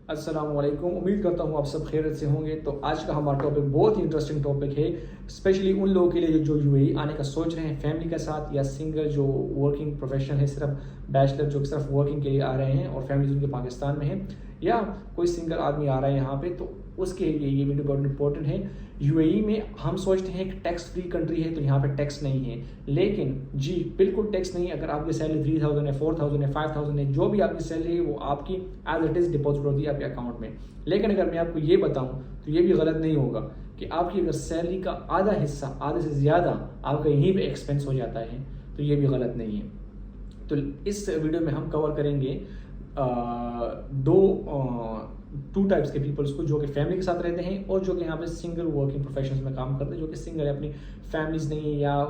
अस्सलाम वालेकुम। उम्मीद करता हूँ आप सब खैरियत से होंगे। तो आज का हमारा टॉपिक बहुत ही इंटरेस्टिंग टॉपिक है, स्पेशली उन लोगों के लिए जो यूएई आने का सोच रहे हैं फैमिली के साथ, या सिंगल जो वर्किंग प्रोफेशनल है, सिर्फ बैचलर जो सिर्फ वर्किंग के लिए आ रहे हैं और फैमिली उनके पाकिस्तान में है, या कोई सिंगल आदमी आ रहा है यहाँ पे, तो उसके लिए ये वीडियो बहुत इंपॉर्टेंट है। यूएई में हम सोचते हैं कि टैक्स फ्री कंट्री है तो यहाँ पे टैक्स नहीं है, लेकिन जी बिल्कुल टैक्स नहीं है। अगर आपकी सैलरी 3000 है, 4000 है, 5000 है, जो भी आपकी सैलरी है वो आपकी एज इट इज़ डिपॉजिट होती है आपके अकाउंट में। लेकिन अगर मैं आपको ये बताऊँ तो ये भी गलत नहीं होगा कि आपकी अगर सैलरी का आधा हिस्सा, आधे से ज़्यादा आपका यहीं पर एक्सपेंस हो जाता है, तो ये भी गलत नहीं है। तो इस वीडियो में हम कवर करेंगे टू टाइप्स के पीपल्स को, जो कि फैमिली के साथ रहते हैं और जो कि यहाँ पे सिंगल वर्किंग प्रोफेशंस में काम करते हैं, जो कि सिंगल है, अपनी फैमिलीज नहीं है या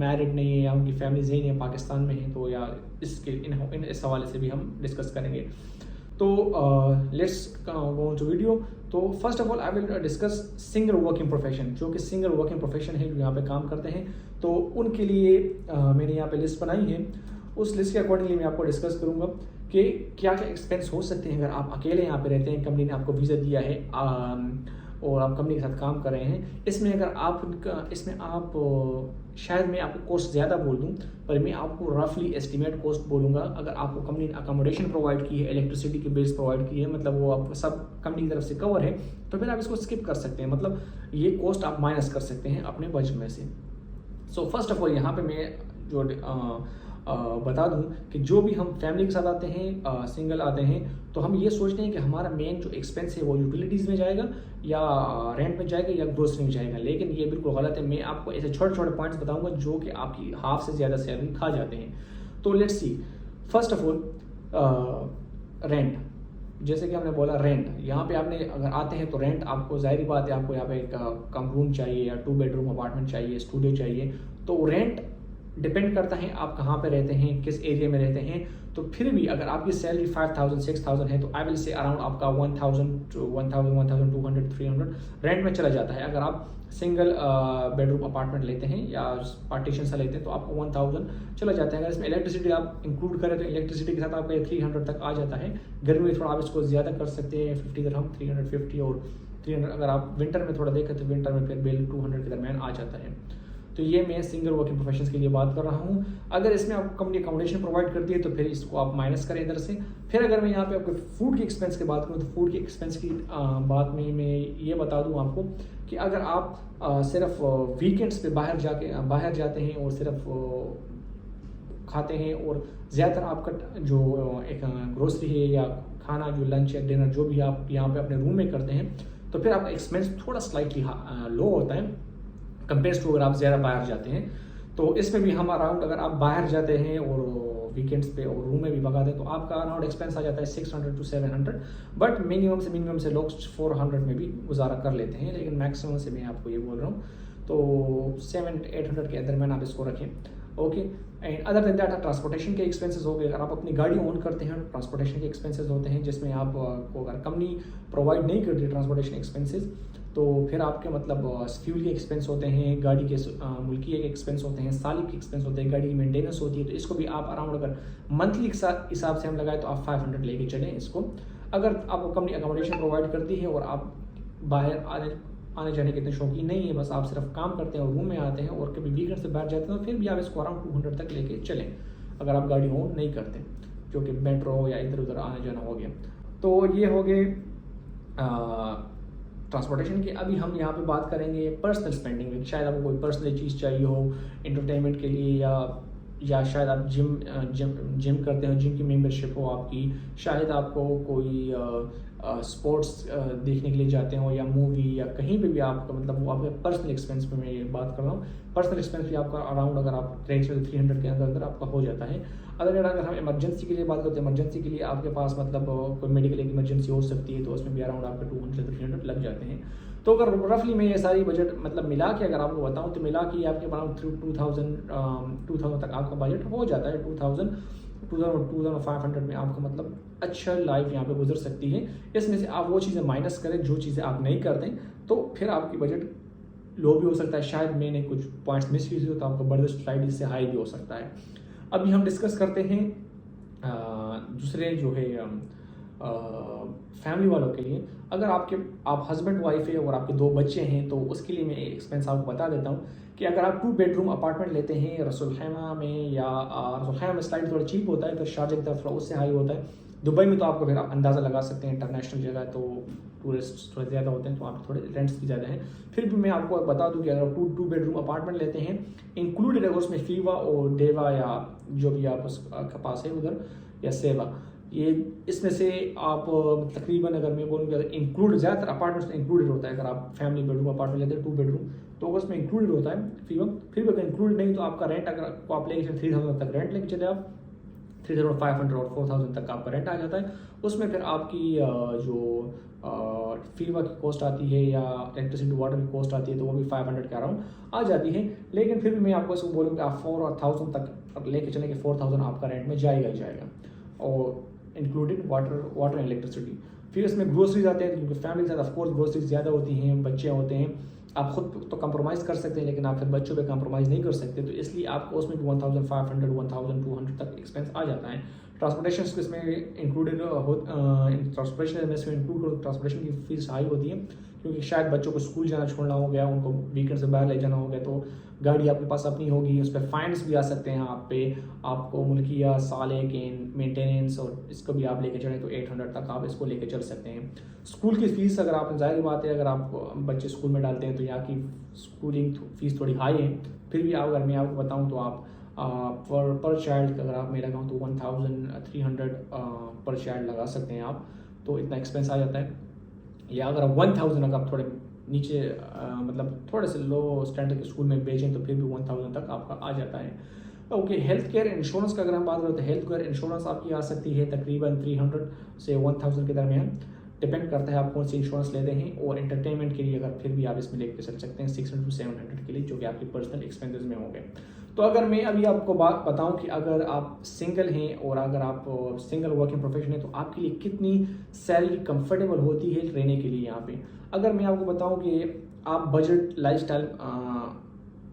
मैरिड नहीं है या उनकी फैमिलीज ही नहीं है, पाकिस्तान में है, तो या इसके इस हवाले से भी हम डिस्कस करेंगे। तो लेट्स गो टू वीडियो। तो first of all I will discuss single working profession, जो कि सिंगल वर्किंग प्रोफेशन है जो यहाँ पे काम करते हैं। तो उनके लिए मैंने यहाँ पे लिस्ट बनाई है। उस लिस्ट के अकॉर्डिंगली मैं आपको डिस्कस करूँगा कि क्या क्या एक्सपेंस हो सकते हैं अगर आप अकेले यहाँ पे रहते हैं, कंपनी ने आपको वीज़ा दिया है और आप कंपनी के साथ काम कर रहे हैं। इसमें अगर आप शायद मैं आपको कॉस्ट ज़्यादा बोल दूँ, पर मैं आपको रफली एस्टिमेट कॉस्ट बोलूँगा। अगर आपको कंपनी ने अकोमोडेशन प्रोवाइड की है, इलेक्ट्रिसिटी की बिल्स प्रोवाइड की है, मतलब वो आप सब कंपनी की तरफ से कवर है, तो फिर आप इसको स्किप कर सकते हैं, मतलब ये कॉस्ट आप माइनस कर सकते हैं अपने बजट में से। सो फर्स्ट ऑफ ऑल यहाँ पे मैं जो बता दूं कि जो भी हम फैमिली के साथ आते हैं, सिंगल आते हैं, तो हम ये सोचते हैं कि हमारा मेन जो एक्सपेंस है वो यूटिलिटीज़ में जाएगा या रेंट में जाएगा या ग्रोसरी में जाएगा, लेकिन ये बिल्कुल गलत है। मैं आपको ऐसे छोटे छोटे पॉइंट्स बताऊंगा जो कि आपकी हाफ से ज़्यादा सैलरी खा जाते हैं। तो let's see, first of all rent. जैसे कि हमने बोला रेंट, यहाँ पे आपने अगर आते हैं तो रेंट आपको, जाहिर बात है, आपको यहाँ पे एक कम रूम चाहिए या 2 बेडरूम अपार्टमेंट चाहिए, स्टूडियो चाहिए, तो रेंट डिपेंड करता है आप कहाँ पे रहते हैं, किस एरिया में रहते हैं। तो फिर भी अगर आपकी सैलरी 5000 6000 है तो आई विल से अराउंड आपका 1000 to 1200 300 रेंट में चला जाता है। अगर आप सिंगल बेडरूम अपार्टमेंट लेते हैं या पार्टीशन सा लेते हैं तो आपको 1000 चला जाता है। अगर इसमें इलेक्ट्रिसिटी आप इंक्लूड करें तो इलेक्ट्रिसिटी के साथ आपका 300 तक आ जाता है। गर्मी में थोड़ा आप इसको ज़्यादा कर सकते हैं, 50 दिरहम, 350 और 300। अगर आप विंटर में थोड़ा देखें तो विंटर में फिर बिल 200 के दरमियान आ जाता है। तो ये मैं सिंगल वर्किंग प्रोफेशंस के लिए बात कर रहा हूँ। अगर इसमें आपको कंपनी अकोमोडेशन प्रोवाइड करती है तो फिर इसको आप माइनस करें इधर से। फिर अगर मैं यहाँ पे आपको फूड की एक्सपेंस की बात करूँ तो फूड की एक्सपेंस की बात में मैं ये बता दूँ आपको कि अगर आप सिर्फ वीकेंड्स पे बाहर जाते हैं और सिर्फ खाते हैं और ज़्यादातर आपका जो एक ग्रोसरी है या खाना जो लंच या डिनर जो भी आप यहाँ पे अपने रूम में करते हैं, तो फिर आपका एक्सपेंस थोड़ा स्लाइटली लो होता है कंपेयर टू अगर आप ज़्यादा बाहर जाते हैं। तो इसमें भी हम अराउंड, अगर आप बाहर जाते हैं और वीकेंड्स पे और रूम में भी भगाते हैं तो आपका अराउंड एक्सपेंस आ जाता है 600 to 700, बट मिनिमम से लोग 400 में भी गुजारा कर लेते हैं, लेकिन मैक्सिमम से मैं आपको ये बोल रहा हूँ। तो 700-800 के दरमियान आप इसको रखें, okay. And other than that transportation के एक्सपेंसेस हो गए। अगर आप अपनी गाड़ी ओन करते हैं तो ट्रांसपोर्टेशन के एक्सपेंसेस होते हैं, जिसमें आपको अगर कंपनी प्रोवाइड नहीं करती ट्रांसपोर्टेशन एक्सपेंसेस तो फिर आपके मतलब फ्यूल के एक्सपेंस होते हैं, गाड़ी के मुल्किया के एक्सपेंस होते हैं, सालिक के एक्सपेंस होते हैं, गाड़ी की मेंटेनेंस होती है। तो इसको भी आप अराउंड अगर मंथली हिसाब से हम लगाए तो आप 500 लेके चलें इसको। अगर आपको कंपनी अकोमोडेशन प्रोवाइड करती है और आप बाहर आने जाने के इतने शौकीन नहीं है, बस आप सिर्फ काम करते हैं और रूम में आते हैं और कभी वीकेंड से बाहर जाते हैं, तो फिर भी आप इसको अराउंड 200 तक लेके चलें अगर आप गाड़ी ओन नहीं करते, जो कि मेट्रो या इधर उधर आने जाना हो गया। तो ये हो गए ट्रांसपोर्टेशन की। अभी हम यहाँ पे बात करेंगे पर्सनल स्पेंडिंग में। शायद आपको कोई पर्सनल चीज़ चाहिए हो एंटरटेनमेंट के लिए, या शायद आप जिम करते हो, जिम की मेंबरशिप हो आपकी, शायद आपको कोई स्पोर्ट्स देखने के लिए जाते हो या मूवी या कहीं पे भी आपका, मतलब वो आपके पर्सनल एक्सपेंस में मैं ये बात कर रहा हूँ। पर्सनल एक्सपेंस भी आपका अराउंड, अगर आप 300 के अंदर आपका हो जाता है। अगर हम इमरजेंसी के लिए बात करते हैं, इमरजेंसी के लिए आपके पास मतलब कोई मेडिकल इमरजेंसी हो सकती है, तो उसमें भी अराउंड आपके 200-300 लग जाते हैं। तो अगर रफली मैं ये सारी बजट मतलब मिला के अगर आपको बताऊं तो मिला के आपके अराउंड 2000 तक आपका बजट हो जाता है। 2500 में आपको मतलब अच्छा लाइफ यहाँ पे गुजर सकती है। इसमें से आप वो चीज़ें माइनस करें जो चीज़ें आप नहीं करते, तो फिर आपकी बजट लो भी हो सकता है। शायद मैंने कुछ पॉइंट्स मिस किए हो तो आपका बजट स्लाइड इससे हाई भी हो सकता है। अभी हम डिस्कस करते हैं दूसरे जो है फैमिली वालों के लिए, अगर आप हस्बैंड वाइफ है और आपके 2 बच्चे हैं तो उसके लिए मैं एक एक्सपेंस आपको बता देता हूँ कि अगर आप 2 बेडरूम अपार्टमेंट लेते हैं रसूल खैमा में, या रसूल खैमा में स्लाइड थोड़ा चीप होता है, फिर शारजा की तरफ थोड़ा उससे हाई होता है, दुबई में तो आपको फिर आप अंदाज़ा लगा सकते हैं, इंटरनेशनल जगह तो टूरिस्ट थोड़े ज़्यादा होते हैं तो आप थोड़े रेंट्स भी ज़्यादा हैं। फिर भी मैं आपको बता दूं कि अगर आप 2 बेडरूम अपार्टमेंट लेते हैं, इंक्लूडेड अगर उसमें फीवा और डेवा या जो भी आप उसके पास है उधर, या सेवा, ये इसमें से आप तकरीबन अगर मैं बोलूँ कि अगर इंक्लूड, ज़्यादातर अपार्टमेंट्स में इंक्लूडेड होता है, अगर आप फैमिली बेडरूम अपार्टमेंट लेते हैं 2 बेडरूम तो उसमें इंक्लूडेड होता है फीवा। फिर भी अगर इंक्लूडेड नहीं तो आपका रेंट, अगर आप लेके 3000 तक रेंट लेके चले, आप 3500 और 4000 तक आपका रेंट आ जाता है। उसमें फिर आपकी जो फीवा की कॉस्ट आती है या इलेक्ट्रिसिटी वाटर की कॉस्ट आती है तो वो भी 500 के अराउंड आ जाती है। लेकिन फिर भी मैं आपको इसको बोलूँ कि आप 4000 तक लेके चलें कि 4000 आपका रेंट में जाएगा ही जाएगा, और इंक्लूडिंग वाटर एंड इलेक्ट्रिसिटी। फिर इसमें ग्रोसरीज आते हैं, क्योंकि फैमिली के साथ ऑफकोर्स ग्रोसरीज ज़्यादा होती हैं, बच्चे होते हैं, आप खुद तो कंप्रोमाइज़ कर सकते हैं लेकिन आप फिर बच्चों पे कंप्रोमाइज़ नहीं कर सकते, तो इसलिए आपको उसमें भी 1500 1200 तक एक्सपेंस आ जाता है। ट्रांसपोर्टेशन इसमें इंक्लूडेड ट्रांसपोर्टेशन में इसमें इंक्लूड, ट्रांसपोर्टेशन की फीस हाई होती है क्योंकि शायद बच्चों को स्कूल जाना छोड़ना हो गया, उनको वीकेंड से बाहर ले जाना हो गया, तो गाड़ी आपके पास अपनी होगी, उस पर फाइन्स भी आ सकते हैं आप पे, आपको मुल्किया साले के मेंटेनेंस, और इसको भी आप लेके चलें तो 800 तक आप इसको लेके चल सकते हैं। स्कूल की फ़ीस अगर आप, जाहिर बात है अगर आप बच्चे स्कूल में डालते हैं तो यहाँ की स्कूलिंग फ़ीस थोड़ी हाई है, फिर भी अगर मैं आपको बताऊँ तो आप पर चाइल्ड अगर आप मैं लगाऊँ तो 1300 पर चाइल्ड लगा सकते हैं आप, तो इतना एक्सपेंस आ जाता है। या अगर आप 1000 अगर आप थोड़े नीचे मतलब थोड़े से लो स्टैंडर्ड के स्कूल में भेजें तो फिर भी 1000 तक आपका आ जाता है। ओके, हेल्थ केयर इंश्योरेंस का अगर हम बात करें तो हेल्थ केयर इंश्योरेंस आपकी आ सकती है तकरीबन 300 से 1000 के दरमियान, डिपेंड करता है आप कौन सी इंश्योरेंस लेते हैं। और एंटरटेनमेंट के लिए अगर फिर भी आप इसमें लेके चल सकते हैं 600 से 700 के लिए, जो कि आपकी पर्सनल एक्सपेंसेस में होंगे। तो अगर मैं अभी आपको बात बताऊं कि अगर आप सिंगल हैं और अगर आप सिंगल वर्किंग प्रोफेशन है तो आपके लिए कितनी सैलरी कंफर्टेबल होती है रहने के लिए यहाँ पे, अगर मैं आपको बताऊं कि आप बजट लाइफस्टाइल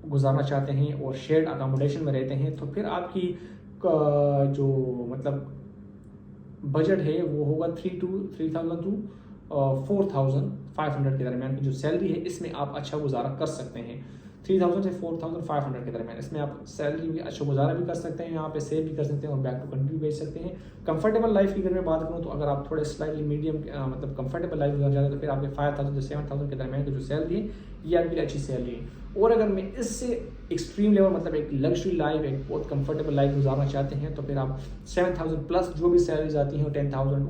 गुजारना चाहते हैं और शेयर्ड अकोमोडेशन में रहते हैं तो फिर आपकी जो मतलब बजट है वो होगा 3000 टू 4500 के दरमियान की जो सैलरी है, इसमें आप अच्छा गुजारा कर सकते हैं। 3000 से 4500 के दरमियान इसमें आप सैलरी भी अच्छा गुजारा भी कर सकते हैं, यहाँ पे सेव भी कर सकते हैं और बैक टू कंट्री भी भेज सकते हैं। कंफर्टेबल लाइफ की अगर मैं बात करूँ तो अगर आप थोड़े स्लाइटली मीडियम मतलब कंफर्टेबल लाइफ गुजार जाते हैं तो फिर आपके 5000 से 7000 के दरमियान की जो सैलरी है ये आपकी अच्छी सैलरी है। और अगर मैं इससे एक्सट्रीम लेवल मतलब एक लग्जरी लाइफ, एक बहुत कंफर्टेबल लाइफ गुजारना चाहते हैं तो फिर आप 7000 प्लस जो भी सैलरीज आती हैं 10,000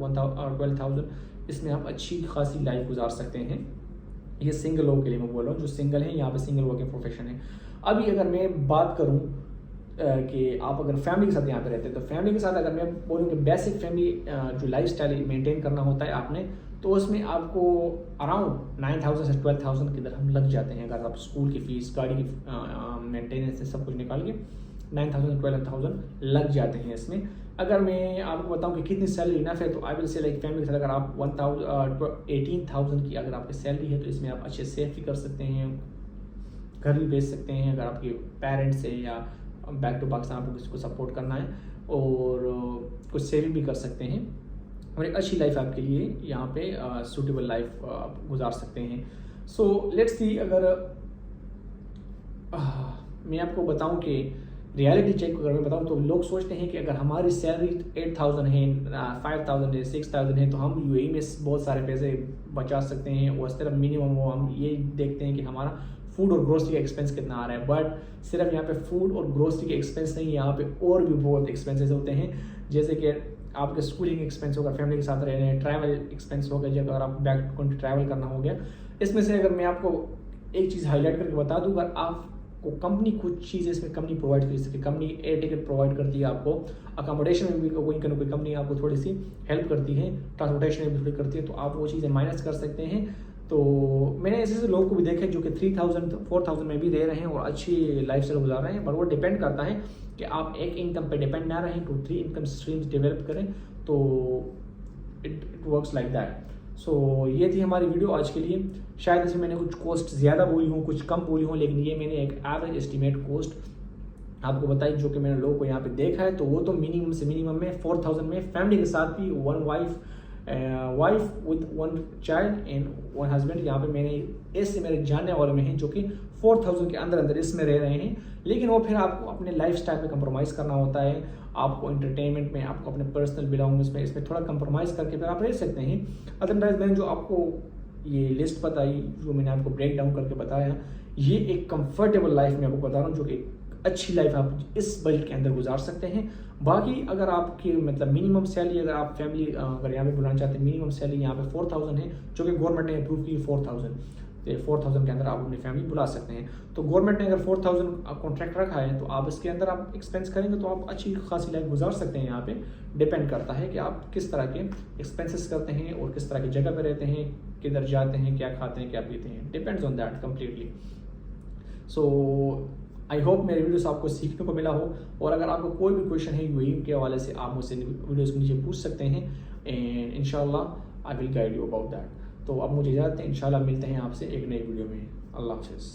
12,000 इसमें आप अच्छी खासी लाइफ गुजार सकते हैं। ये सिंगल लोगों के लिए मैं बोल रहा हूँ, जो सिंगल है यहाँ पे सिंगल वर्किंग प्रोफेशन है। अभी अगर मैं बात करूँ कि आप अगर फैमिली के साथ यहाँ पे रहते हैं तो फैमिली के साथ अगर मैं बोलूँ कि बेसिक फैमिली जो लाइफस्टाइल मेंटेन करना होता है आपने, तो उसमें आपको अराउंड 9000 से 12,000 के दरहम लग जाते हैं। अगर आप स्कूल की फ़ीस, गाड़ी की मेंटेनेंस से सब कुछ निकाल के 9000 से 12,000 लग जाते हैं इसमें। अगर मैं आपको बताऊं कि कितनी सैलरी इनफ है तो I will say like family के साथ अगर आप 18,000 की अगर आपकी सैलरी है तो इसमें आप अच्छे सेव भी कर सकते हैं, घर भी भेज सकते हैं अगर आपके पेरेंट्स है या बैक टू पाकिस्तान आपको किसी को सपोर्ट करना है, और कुछ सेविंग भी कर सकते हैं और एक अच्छी लाइफ आपके लिए यहाँ पे सूटेबल लाइफ आप गुजार सकते हैं। सो लेट्स सी, अगर मैं आपको बताऊं कि रियलिटी चेक अगर मैं बताऊं तो लोग सोचते हैं कि अगर हमारी सैलरी 8000 है, 5000 है, 6000 है तो हम यूएई में बहुत सारे पैसे बचा सकते हैं, और इस तरह मिनिमम वो हम ये देखते हैं कि हमारा फूड और ग्रोसरी का एक्सपेंस कितना आ रहा है। बट सिर्फ यहाँ पे फूड और ग्रोसरी के एक्सपेंस नहीं, यहाँ पे और भी बहुत एक्सपेंसेस होते हैं, जैसे कि आपके स्कूलिंग एक्सपेंस होगा, फैमिली के साथ रहने, ट्रैवल एक्सपेंस होगा, जब अगर आप बैक टू कंट्री ट्रैवल करना हो गया। इसमें से अगर मैं आपको एक चीज़ हाईलाइट करके बता दूँ, अगर आपको कंपनी कुछ चीज़ें इसमें कंपनी प्रोवाइड करती है, जैसे कि कंपनी एयर टिकट प्रोवाइड करती है आपको, अकोमोडेशन में भी कोई ना कोई कंपनी आपको थोड़ी सी हेल्प करती है, ट्रांसपोर्टेशन में भी थोड़ी करती है, तो आप वो चीज़ें माइनस कर सकते हैं। तो मैंने ऐसे लोगों को भी देखा है जो कि 3000 4000 में भी रह रहे हैं और अच्छी लाइफ स्टाइल गुजार रहे हैं, पर वो डिपेंड करता है कि आप एक इनकम पे डिपेंड ना रहें, 2-3 इनकम स्ट्रीम्स डेवलप करें, तो इट वर्क्स लाइक दैट। सो ये थी हमारी वीडियो आज के लिए। शायद इसमें मैंने कुछ कॉस्ट ज़्यादा बोली हूँ, कुछ कम बोली हूँ, लेकिन ये मैंने एक एवरेज एस्टिमेट कॉस्ट आपको बताई जो कि मैंने लोगों को यहाँ पे देखा है। तो वो तो मिनिमम से मिनिमम में 4000 में फैमिली के साथ भी, one wife wife with 1 child and 1 husband. यहाँ पे मैंने ऐसे मेरे जानने वालों में हैं जो कि 4000 के अंदर अंदर इसमें रह रहे हैं, लेकिन वो फिर आपको अपने लाइफ स्टाइल में कंप्रोमाइज़ करना होता है, आपको एंटरटेनमेंट में, आपको अपने पर्सनल बिलोंगिंग्स में, इसमें थोड़ा कंप्रोमाइज़ करके फिर आप रह सकते हैं। अदरवाइज मैंने जो आपको ये लिस्ट बताई, जो मैंने आपको ब्रेक डाउन करके बताया, ये एक कंफर्टेबल लाइफ में आपको बता रहा हूँ, जो कि अच्छी लाइफ आप इस बजट के अंदर गुजार सकते हैं। बाकी अगर आपकी मतलब मिनिमम सैलरी, अगर आप फैमिली अगर यहाँ पे बुलाना चाहते हैं, मिनिमम सैलरी यहाँ पे 4000 है, जो कि गवर्नमेंट ने अप्रूव की 4000, तो 4000 के अंदर आप अपनी फैमिली बुला सकते हैं। तो गवर्नमेंट ने अगर 4000 कॉन्ट्रैक्ट रखा है, तो आप इसके अंदर आप एक्सपेंस करेंगे तो आप अच्छी खासी लाइफ गुजार सकते हैं। यहाँ पे डिपेंड करता है कि आप किस तरह के एक्सपेंसेस करते हैं और किस तरह की जगह पे रहते हैं, किधर जाते हैं, क्या खाते हैं, क्या पीते हैं, depends on that completely. So I hope मेरे वीडियोस आपको सीखने को मिला हो, और अगर आपको कोई भी क्वेश्चन है यूएई के हवाले से, आप मुझसे वीडियोस के नीचे पूछ सकते हैं, एंड इंशाल्लाह I will guide you about that. तो अब मुझे इजाज़त है, इंशाल्लाह मिलते हैं आपसे एक नई वीडियो में। अल्लाह हाफ़िज़।